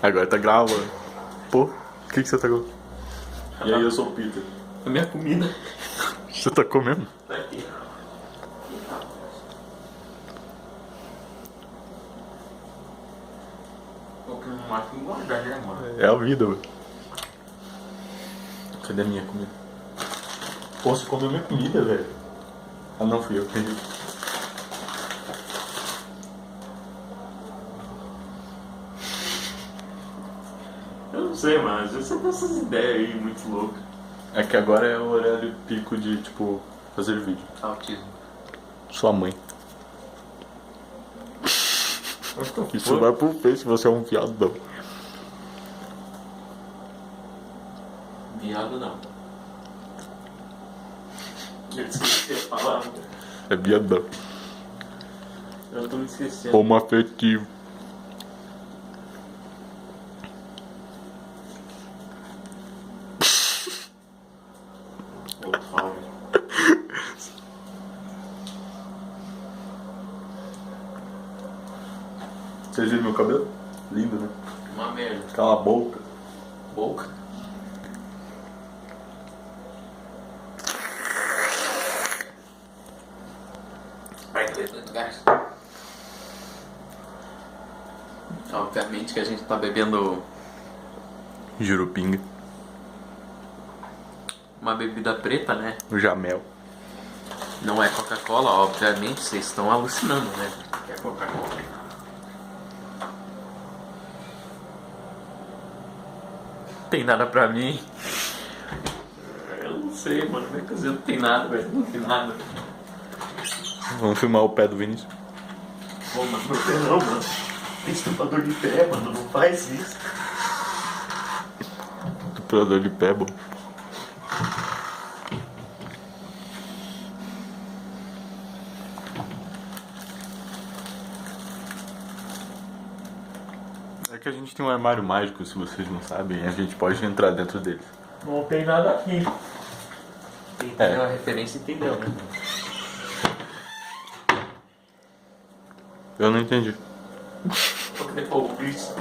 Agora tá gravando. Pô, o que você tá comendo? E aí, eu sou o Peter. A minha comida Você tá comendo? tá aqui. O que não acho engordar, né, mano? É a vida, mano. Cadê a minha comida? Pô, você comeu minha comida, velho. Ah, não, fui eu que perdi. Eu não sei, mano. Às vezes você tem essas ideias aí muito loucas. É que agora é o horário pico de, tipo, fazer vídeo. Autismo. Sua mãe. What the Isso fuck? vai pro Face, você é um viadão. Viado não. Eu esqueci a palavra. É viadão. Eu tô me esquecendo. Homoafetivo. Vocês viram meu cabelo? Lindo, né? Uma merda. Cala a boca. Boca? Vai, gás. Obviamente que a gente tá bebendo Jurupinga. uma bebida preta, né? O Jamel. Não é Coca-Cola, obviamente, vocês estão alucinando, né? Que é Coca-Cola. Tem nada pra mim? Eu não sei, mano. Como é que dizer, não tem nada, velho? Não tem nada. Vamos filmar o pé do Vinícius. Pô, mano, meu pé não, mano. Tem estupador de pé, mano. Não faz isso. Estuprador de pé, bom. É que a gente tem um armário mágico, se vocês não sabem, a gente pode entrar dentro dele. Não tem nada aqui. Quem entendeu a referência entendeu, né? Eu não entendi. Porque, pô, isso.